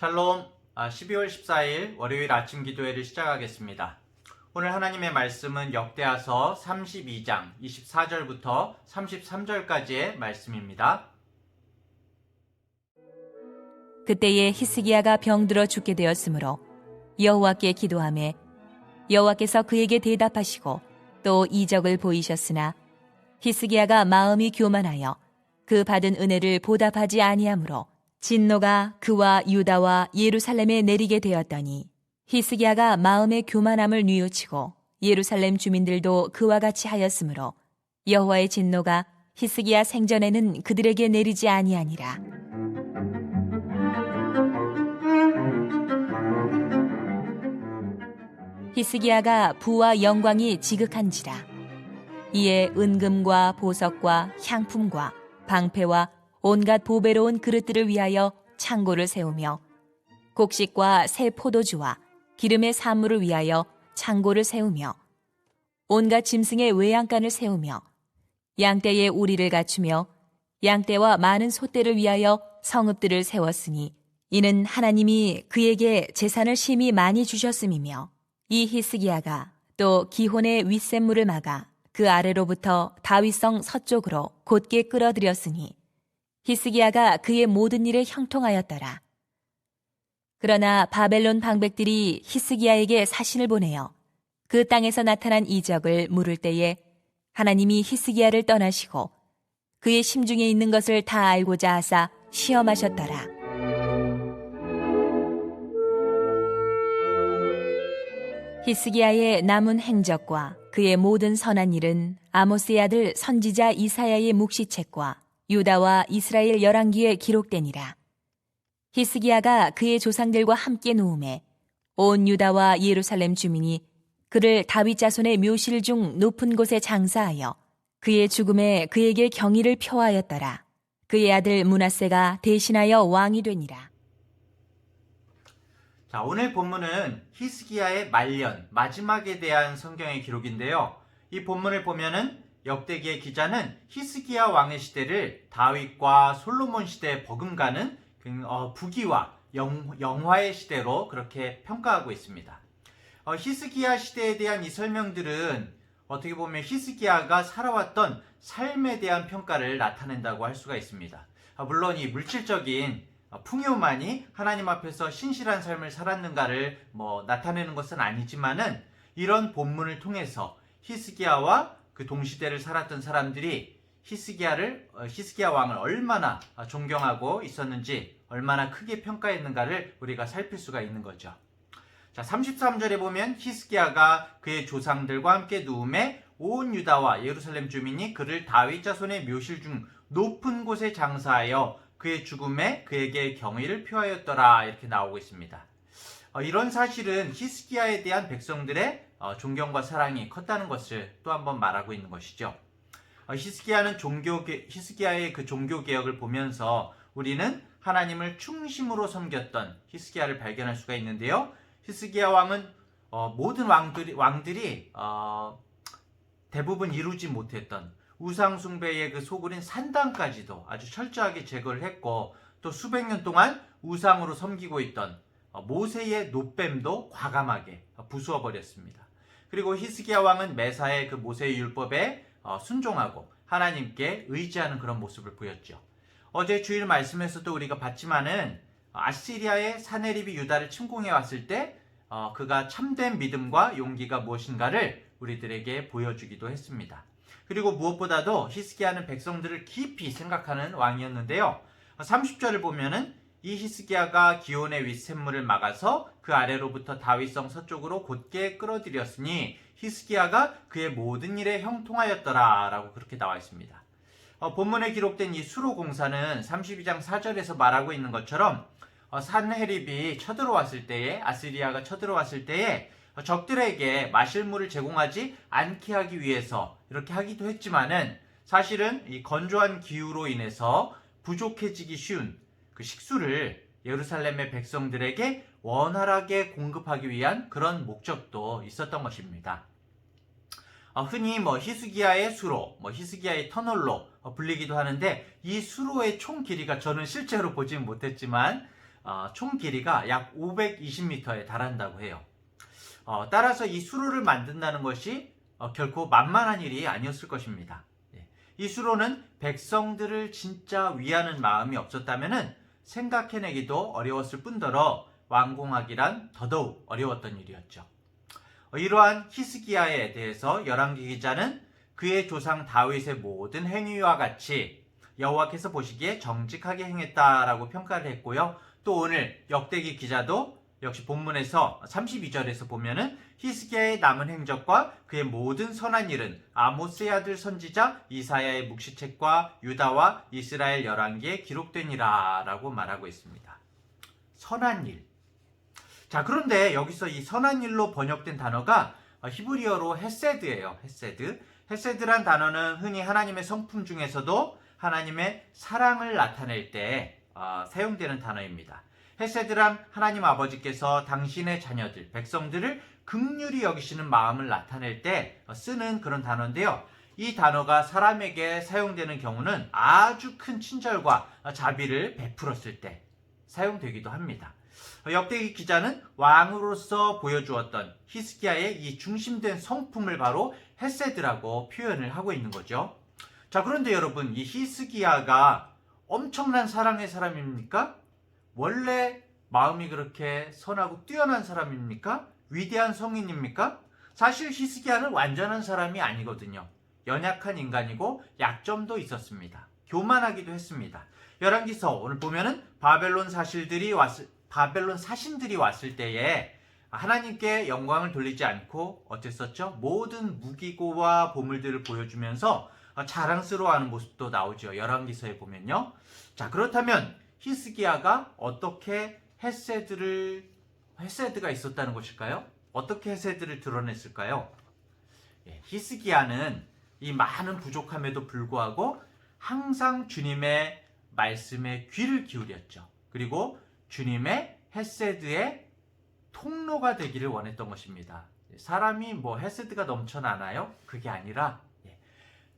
샬롬, 12월 14일 월요일 아침 기도회를 시작하겠습니다. 오늘 하나님의 말씀은 역대하서 32장 24절부터 33절까지의 말씀입니다. 그때에 히스기야가 병들어 죽게 되었으므로 여호와께 기도하매 여호와께서 그에게 대답하시고 또 이적을 보이셨으나 히스기야가 마음이 교만하여 그 받은 은혜를 보답하지 아니하므로 진노가 그와 유다와 예루살렘에 내리게 되었더니 히스기야가 마음의 교만함을 뉘우치고 예루살렘 주민들도 그와 같이 하였으므로 여호와의 진노가 히스기야 생전에는 그들에게 내리지 아니하니라. 히스기야가 부와 영광이 지극한지라. 이에 은금과 보석과 향품과 방패와 온갖 보배로운 그릇들을 위하여 창고를 세우며 곡식과 새 포도주와 기름의 사물을 위하여 창고를 세우며 온갖 짐승의 외양간을 세우며 양떼의 우리를 갖추며 양떼와 많은 소떼를 위하여 성읍들을 세웠으니 이는 하나님이 그에게 재산을 심히 많이 주셨음이며 이 히스기야가 또 기혼의 윗샘물을 막아 그 아래로부터 다윗성 서쪽으로 곧게 끌어들였으니 히스기야가 그의 모든 일에 형통하였더라. 그러나 바벨론 방백들이 히스기야에게 사신을 보내어 그 땅에서 나타난 이적을 물을 때에 하나님이 히스기야를 떠나시고 그의 심중에 있는 것을 다 알고자 하사 시험하셨더라. 히스기야의 남은 행적과 그의 모든 선한 일은 아모스의 아들 선지자 이사야의 묵시책과 유다와 이스라엘 열왕기에 기록되니라. 히스기야가 그의 조상들과 함께 누움에 온 유다와 예루살렘 주민이 그를 다윗 자손의 묘실 중 높은 곳에 장사하여 그의 죽음에 그에게 경의를 표하였더라. 그의 아들 므낫세가 대신하여 왕이 되니라. 자, 오늘 본문은 히스기야의 말년, 마지막에 대한 성경의 기록인데요. 이 본문을 보면은 역대기의 기자는 히스기야 왕의 시대를 다윗과 솔로몬 시대에 버금가는 부귀와 영화의 시대로 그렇게 평가하고 있습니다. 히스기야 시대에 대한 이 설명들은 어떻게 보면 히스기야가 살아왔던 삶에 대한 평가를 나타낸다고 할 수가 있습니다. 물론 이 물질적인 풍요만이 하나님 앞에서 신실한 삶을 살았는가를 나타내는 것은 아니지만은 이런 본문을 통해서 히스기야와 그 동시대를 살았던 사람들이 히스기야 왕을 얼마나 존경하고 있었는지, 얼마나 크게 평가했는가를 우리가 살필 수가 있는 거죠. 자, 33절에 보면 히스기야가 그의 조상들과 함께 누움에 온 유다와 예루살렘 주민이 그를 다윗 자손의 묘실 중 높은 곳에 장사하여 그의 죽음에 그에게 경의를 표하였더라, 이렇게 나오고 있습니다. 이런 사실은 히스기야에 대한 백성들의 존경과 사랑이 컸다는 것을 또 한 번 말하고 있는 것이죠. 히스기야의 그 종교개혁을 보면서 우리는 하나님을 충심으로 섬겼던 히스기야를 발견할 수가 있는데요. 히스기야 왕은 모든 왕들이 대부분 이루지 못했던 우상숭배의 그 소굴인 산당까지도 아주 철저하게 제거를 했고, 또 수백 년 동안 우상으로 섬기고 있던 모세의 노뱀도 과감하게 부수어 버렸습니다. 그리고 히스기야 왕은 매사에 그 모세의 율법에 순종하고 하나님께 의지하는 그런 모습을 보였죠. 어제 주일 말씀에서도 우리가 봤지만은 아시리아의 사네립이 유다를 침공해 왔을 때 그가 참된 믿음과 용기가 무엇인가를 우리들에게 보여주기도 했습니다. 그리고 무엇보다도 히스기야는 백성들을 깊이 생각하는 왕이었는데요. 30절을 보면은 이 히스기야가 기온의 윗샘물을 막아서 그 아래로부터 다윗성 서쪽으로 곧게 끌어들였으니 히스기야가 그의 모든 일에 형통하였더라, 라고 그렇게 나와 있습니다. 본문에 기록된 이 수로 공사는 32장 4절에서 말하고 있는 것처럼 산헤립이 쳐들어왔을 때에, 아시리아가 쳐들어왔을 때에 적들에게 마실 물을 제공하지 않게 하기 위해서 이렇게 하기도 했지만은, 사실은 이 건조한 기후로 인해서 부족해지기 쉬운 그 식수를 예루살렘의 백성들에게 원활하게 공급하기 위한 그런 목적도 있었던 것입니다. 흔히 히스기야의 수로, 히스기야의 터널로 불리기도 하는데, 이 수로의 총 길이가 저는 실제로 보지는 못했지만 총 길이가 약 520m에 달한다고 해요. 따라서 이 수로를 만든다는 것이 결코 만만한 일이 아니었을 것입니다. 이 수로는 백성들을 진짜 위하는 마음이 없었다면 생각해내기도 어려웠을 뿐더러 완공하기란 더더욱 어려웠던 일이었죠. 이러한 히스기야에 대해서 열왕기 기자는 그의 조상 다윗의 모든 행위와 같이 여호와께서 보시기에 정직하게 행했다라고 평가를 했고요. 또 오늘 역대기 기자도 역시 본문에서 32절에서 보면은 히스기야의 남은 행적과 그의 모든 선한 일은 아모스의 아들 선지자 이사야의 묵시책과 유다와 이스라엘 열왕기에 기록되니라 라고 말하고 있습니다. 선한 일. 자, 그런데 여기서 이 선한 일로 번역된 단어가 히브리어로 헤세드예요. 헤세드. 헤세드란 단어는 흔히 하나님의 성품 중에서도 하나님의 사랑을 나타낼 때 사용되는 단어입니다. 헤세드란 하나님 아버지께서 당신의 자녀들, 백성들을 긍휼히 여기시는 마음을 나타낼 때 쓰는 그런 단어인데요. 이 단어가 사람에게 사용되는 경우는 아주 큰 친절과 자비를 베풀었을 때 사용되기도 합니다. 역대기 기자는 왕으로서 보여주었던 히스기야의 이 중심된 성품을 바로 헤세드라고 표현을 하고 있는 거죠. 자, 그런데 여러분, 이 히스기야가 엄청난 사랑의 사람입니까? 원래 마음이 그렇게 선하고 뛰어난 사람입니까? 위대한 성인입니까? 사실 히스기야는 완전한 사람이 아니거든요. 연약한 인간이고 약점도 있었습니다. 교만하기도 했습니다. 열왕기서 오늘 보면은 바벨론 사신들이 왔을 때에 하나님께 영광을 돌리지 않고 어땠었죠? 모든 무기고와 보물들을 보여주면서 자랑스러워하는 모습도 나오죠. 열왕기서에 보면요. 자, 그렇다면 히스기야가 어떻게 헤세드가 있었다는 것일까요? 어떻게 헤세드를 드러냈을까요? 히스기야는 이 많은 부족함에도 불구하고 항상 주님의 말씀에 귀를 기울였죠. 그리고 주님의 헤세드의 통로가 되기를 원했던 것입니다. 사람이 헤세드가 넘쳐나나요? 그게 아니라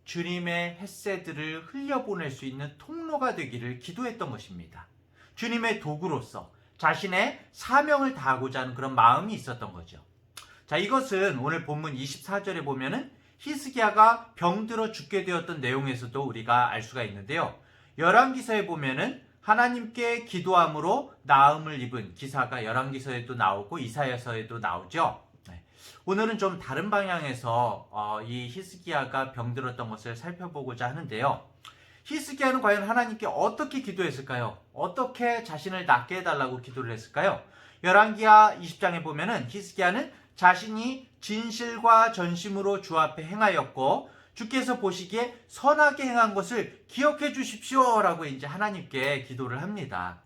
주님의 헤세드를 흘려보낼 수 있는 통로가 되기를 기도했던 것입니다. 주님의 도구로서 자신의 사명을 다하고자 하는 그런 마음이 있었던 거죠. 자, 이것은 오늘 본문 24절에 보면은 히스기야가 병들어 죽게 되었던 내용에서도 우리가 알 수가 있는데요. 열왕기서에 보면은 하나님께 기도함으로 나음을 입은 기사가 열왕기서에도 나오고 이사야서에도 나오죠. 오늘은 좀 다른 방향에서 이 히스기야가 병들었던 것을 살펴보고자 하는데요. 히스기야는 과연 하나님께 어떻게 기도했을까요? 어떻게 자신을 낫게 해달라고 기도를 했을까요? 열왕기하 20장에 보면은 히스기야는 자신이 진실과 전심으로 주 앞에 행하였고 주께서 보시기에 선하게 행한 것을 기억해 주십시오 라고 이제 하나님께 기도를 합니다.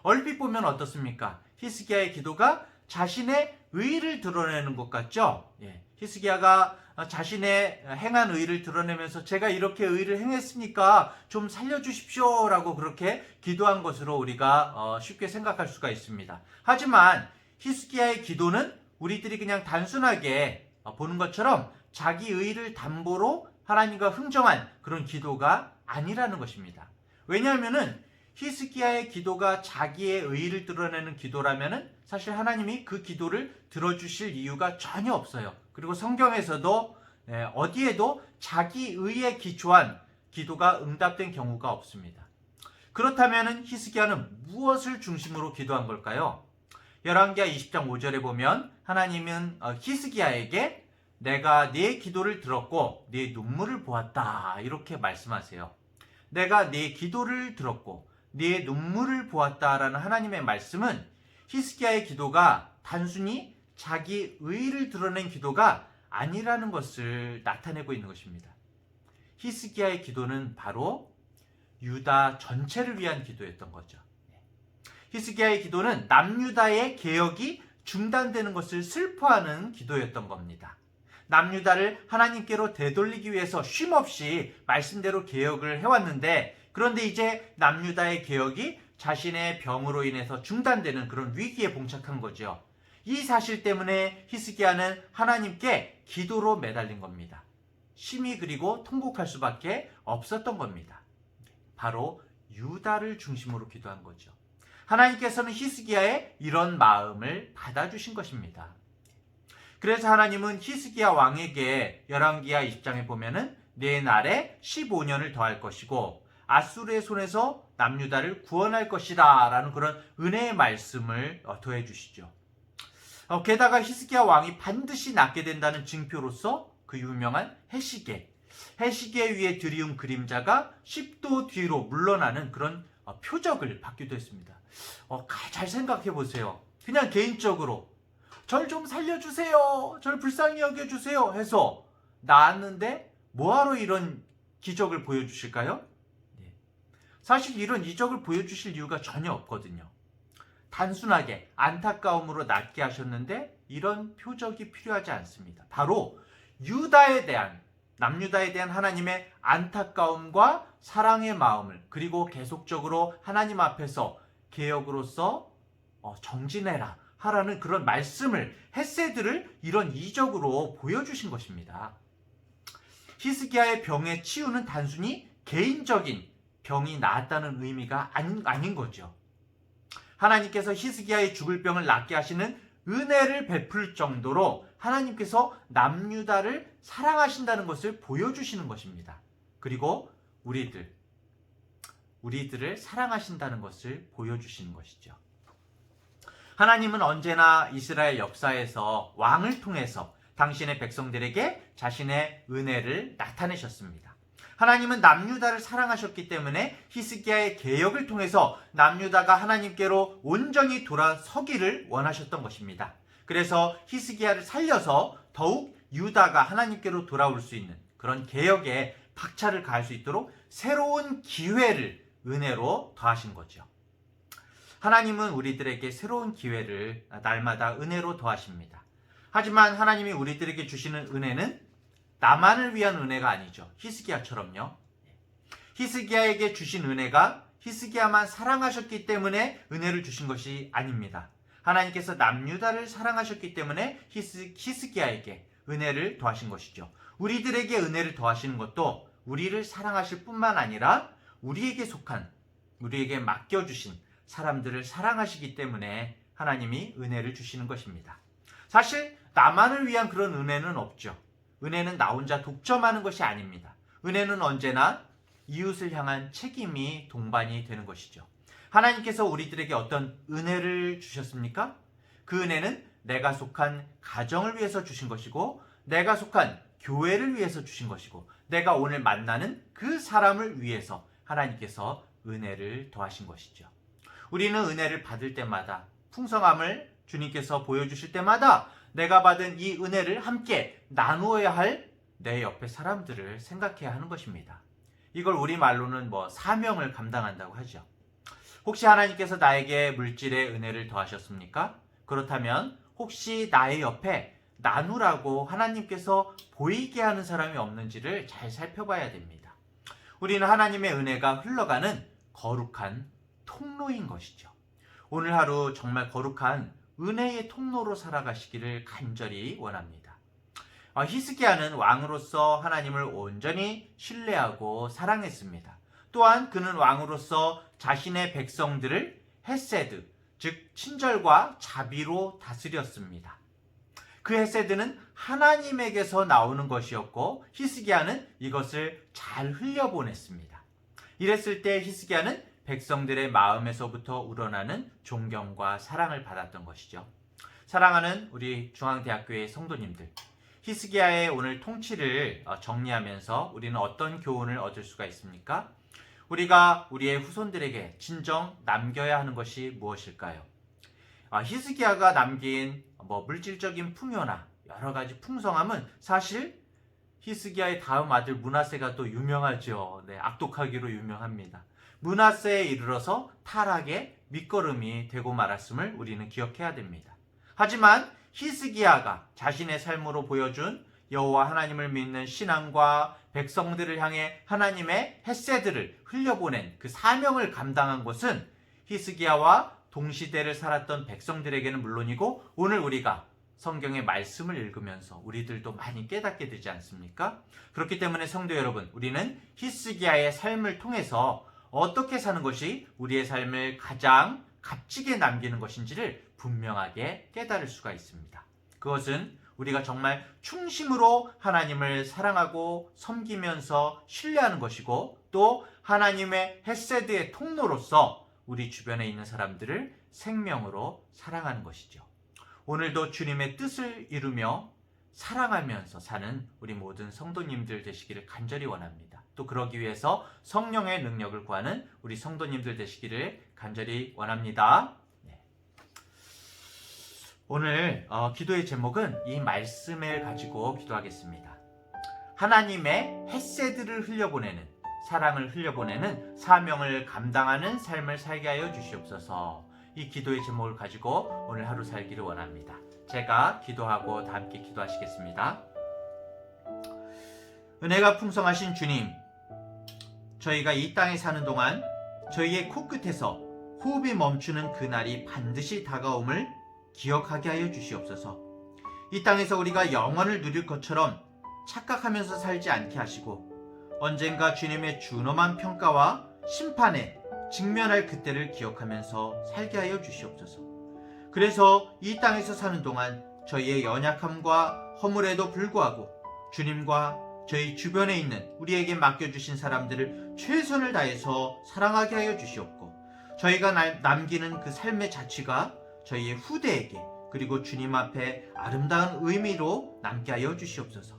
얼핏 보면 어떻습니까? 히스기야의 기도가 자신의 의를 드러내는 것 같죠? 히스기야가 자신의 행한 의를 드러내면서 제가 이렇게 의를 행했으니까 좀 살려주십시오 라고 그렇게 기도한 것으로 우리가 쉽게 생각할 수가 있습니다. 하지만 히스기야의 기도는 우리들이 그냥 단순하게 보는 것처럼 자기 의를 담보로 하나님과 흥정한 그런 기도가 아니라는 것입니다. 왜냐하면은 히스기야의 기도가 자기의 의를 드러내는 기도라면은 사실 하나님이 그 기도를 들어주실 이유가 전혀 없어요. 그리고 성경에서도 어디에도 자기 의에 기초한 기도가 응답된 경우가 없습니다. 그렇다면은 히스기야는 무엇을 중심으로 기도한 걸까요? 열왕기하 20장 5절에 보면 하나님은 히스기야에게 내가 네 기도를 들었고 네 눈물을 보았다 이렇게 말씀하세요. 내가 네 기도를 들었고 네 눈물을 보았다라는 하나님의 말씀은 히스기야의 기도가 단순히 자기 의를 드러낸 기도가 아니라는 것을 나타내고 있는 것입니다. 히스기야의 기도는 바로 유다 전체를 위한 기도였던 거죠. 히스기야의 기도는 남유다의 개혁이 중단되는 것을 슬퍼하는 기도였던 겁니다. 남유다를 하나님께로 되돌리기 위해서 쉼없이 말씀대로 개혁을 해왔는데 그런데 이제 남유다의 개혁이 자신의 병으로 인해서 중단되는 그런 위기에 봉착한 거죠. 이 사실 때문에 히스기야는 하나님께 기도로 매달린 겁니다. 심히 그리고 통곡할 수밖에 없었던 겁니다. 바로 유다를 중심으로 기도한 거죠. 하나님께서는 히스기야의 이런 마음을 받아주신 것입니다. 그래서 하나님은 히스기야 왕에게 열왕기야 20장에 보면은 내 날에 15년을 더할 것이고 아수르의 손에서 남유다를 구원할 것이다 라는 그런 은혜의 말씀을 더해 주시죠. 게다가 히스기야 왕이 반드시 낫게 된다는 증표로서 그 유명한 해시계 위에 드리운 그림자가 10도 뒤로 물러나는 그런 표적을 받기도 했습니다. 잘 생각해 보세요. 그냥 개인적으로 절 좀 살려주세요, 절 불쌍히 여겨주세요 해서 나았는데 뭐하러 이런 기적을 보여주실까요? 사실 이런 이적을 보여주실 이유가 전혀 없거든요. 단순하게 안타까움으로 낫게 하셨는데 이런 표적이 필요하지 않습니다. 바로 남유다에 대한 하나님의 안타까움과 사랑의 마음을, 그리고 계속적으로 하나님 앞에서 개혁으로서 정진해라 하라는 그런 말씀을, 헤세드를 이런 이적으로 보여주신 것입니다. 히스기야의 병의 치유는 단순히 개인적인 병이 나았다는 의미가 아닌 거죠. 하나님께서 히스기야의 죽을 병을 낫게 하시는 은혜를 베풀 정도로 하나님께서 남유다를 사랑하신다는 것을 보여주시는 것입니다. 그리고 우리들을 사랑하신다는 것을 보여주시는 것이죠. 하나님은 언제나 이스라엘 역사에서 왕을 통해서 당신의 백성들에게 자신의 은혜를 나타내셨습니다. 하나님은 남유다를 사랑하셨기 때문에 히스기야의 개혁을 통해서 남유다가 하나님께로 온전히 돌아서기를 원하셨던 것입니다. 그래서 히스기야를 살려서 더욱 유다가 하나님께로 돌아올 수 있는 그런 개혁에 박차를 가할 수 있도록 새로운 기회를 은혜로 더하신 거죠. 하나님은 우리들에게 새로운 기회를 날마다 은혜로 더하십니다. 하지만 하나님이 우리들에게 주시는 은혜는 나만을 위한 은혜가 아니죠. 히스기야처럼요. 히스기야에게 주신 은혜가 히스기야만 사랑하셨기 때문에 은혜를 주신 것이 아닙니다. 하나님께서 남유다를 사랑하셨기 때문에 히스기야에게 은혜를 더하신 것이죠. 우리들에게 은혜를 더하시는 것도 우리를 사랑하실 뿐만 아니라 우리에게 맡겨주신 사람들을 사랑하시기 때문에 하나님이 은혜를 주시는 것입니다. 사실 나만을 위한 그런 은혜는 없죠. 은혜는 나 혼자 독점하는 것이 아닙니다. 은혜는 언제나 이웃을 향한 책임이 동반이 되는 것이죠. 하나님께서 우리들에게 어떤 은혜를 주셨습니까? 그 은혜는 내가 속한 가정을 위해서 주신 것이고, 내가 속한 교회를 위해서 주신 것이고, 내가 오늘 만나는 그 사람을 위해서 하나님께서 은혜를 더하신 것이죠. 우리는 은혜를 받을 때마다, 풍성함을 주님께서 보여주실 때마다 내가 받은 이 은혜를 함께 나누어야 할 내 옆에 사람들을 생각해야 하는 것입니다. 이걸 우리말로는 사명을 감당한다고 하죠. 혹시 하나님께서 나에게 물질의 은혜를 더하셨습니까? 그렇다면 혹시 나의 옆에 나누라고 하나님께서 보이게 하는 사람이 없는지를 잘 살펴봐야 됩니다. 우리는 하나님의 은혜가 흘러가는 거룩한 통로인 것이죠. 오늘 하루 정말 거룩한 은혜의 통로로 살아가시기를 간절히 원합니다. 히스기야는 왕으로서 하나님을 온전히 신뢰하고 사랑했습니다. 또한 그는 왕으로서 자신의 백성들을 헤세드, 즉 친절과 자비로 다스렸습니다. 그 헤세드는 하나님에게서 나오는 것이었고 히스기야는 이것을 잘 흘려보냈습니다. 이랬을 때 히스기야는 백성들의 마음에서부터 우러나는 존경과 사랑을 받았던 것이죠. 사랑하는 우리 중앙대학교의 성도님들, 히스기야의 오늘 통치를 정리하면서 우리는 어떤 교훈을 얻을 수가 있습니까? 우리가 우리의 후손들에게 진정 남겨야 하는 것이 무엇일까요? 히스기야가 남긴 물질적인 풍요나 여러 가지 풍성함은 사실 히스기야의 다음 아들 므낫세가 또 유명하죠. 악독하기로 유명합니다. 므낫세에 이르러서 타락의 밑거름이 되고 말았음을 우리는 기억해야 됩니다. 하지만 히스기야가 자신의 삶으로 보여준 여호와 하나님을 믿는 신앙과 백성들을 향해 하나님의 헤세드를 흘려보낸 그 사명을 감당한 것은 히스기야와 동시대를 살았던 백성들에게는 물론이고 오늘 우리가 성경의 말씀을 읽으면서 우리들도 많이 깨닫게 되지 않습니까? 그렇기 때문에 성도 여러분, 우리는 히스기야의 삶을 통해서 어떻게 사는 것이 우리의 삶을 가장 값지게 남기는 것인지를 분명하게 깨달을 수가 있습니다. 그것은 우리가 정말 충심으로 하나님을 사랑하고 섬기면서 신뢰하는 것이고, 또 하나님의 헤세드의 통로로서 우리 주변에 있는 사람들을 생명으로 사랑하는 것이죠. 오늘도 주님의 뜻을 이루며 사랑하면서 사는 우리 모든 성도님들 되시기를 간절히 원합니다. 또 그러기 위해서 성령의 능력을 구하는 우리 성도님들 되시기를 간절히 원합니다. 오늘 기도의 제목은 이 말씀을 가지고 기도하겠습니다. 하나님의 헤세드를 흘려보내는, 사랑을 흘려보내는 사명을 감당하는 삶을 살게 하여 주시옵소서. 이 기도의 제목을 가지고 오늘 하루 살기를 원합니다. 제가 기도하고 다 함께 기도하시겠습니다. 은혜가 풍성하신 주님, 저희가 이 땅에 사는 동안 저희의 코끝에서 호흡이 멈추는 그날이 반드시 다가옴을 기억하게 하여 주시옵소서. 이 땅에서 우리가 영원을 누릴 것처럼 착각하면서 살지 않게 하시고, 언젠가 주님의 준엄한 평가와 심판에 직면할 그때를 기억하면서 살게 하여 주시옵소서. 그래서 이 땅에서 사는 동안 저희의 연약함과 허물에도 불구하고 주님과 저희 주변에 있는 우리에게 맡겨주신 사람들을 최선을 다해서 사랑하게 하여 주시옵고, 저희가 남기는 그 삶의 자취가 저희의 후대에게, 그리고 주님 앞에 아름다운 의미로 남게 하여 주시옵소서.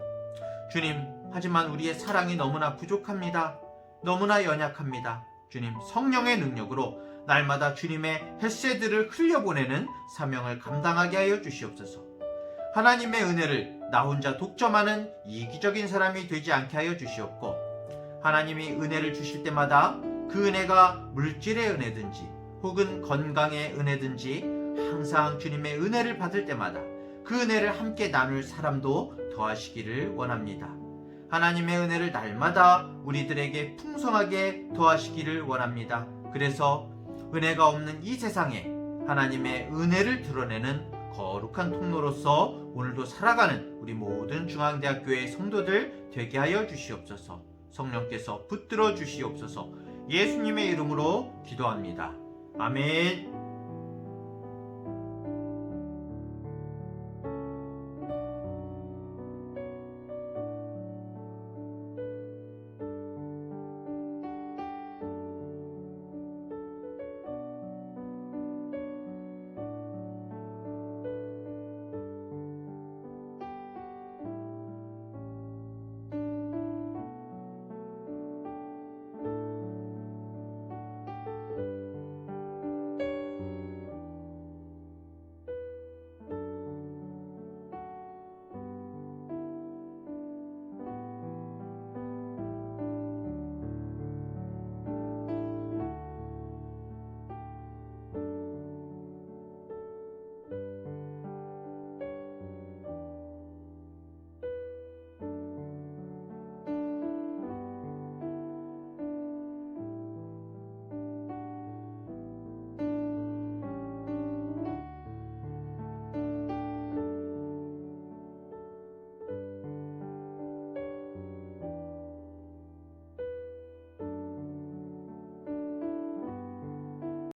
주님, 하지만 우리의 사랑이 너무나 부족합니다. 너무나 연약합니다. 주님, 성령의 능력으로 날마다 주님의 헤세드를 흘려보내는 사명을 감당하게 하여 주시옵소서. 하나님의 은혜를 나 혼자 독점하는 이기적인 사람이 되지 않게 하여 주시옵고, 하나님이 은혜를 주실 때마다 그 은혜가 물질의 은혜든지 혹은 건강의 은혜든지 항상 주님의 은혜를 받을 때마다 그 은혜를 함께 나눌 사람도 더하시기를 원합니다. 하나님의 은혜를 날마다 우리들에게 풍성하게 더하시기를 원합니다. 그래서 은혜가 없는 이 세상에 하나님의 은혜를 드러내는 거룩한 통로로서 오늘도 살아가는 우리 모든 중앙대학교의 성도들 되게 하여 주시옵소서. 성령께서 붙들어 주시옵소서. 예수님의 이름으로 기도합니다. 아멘.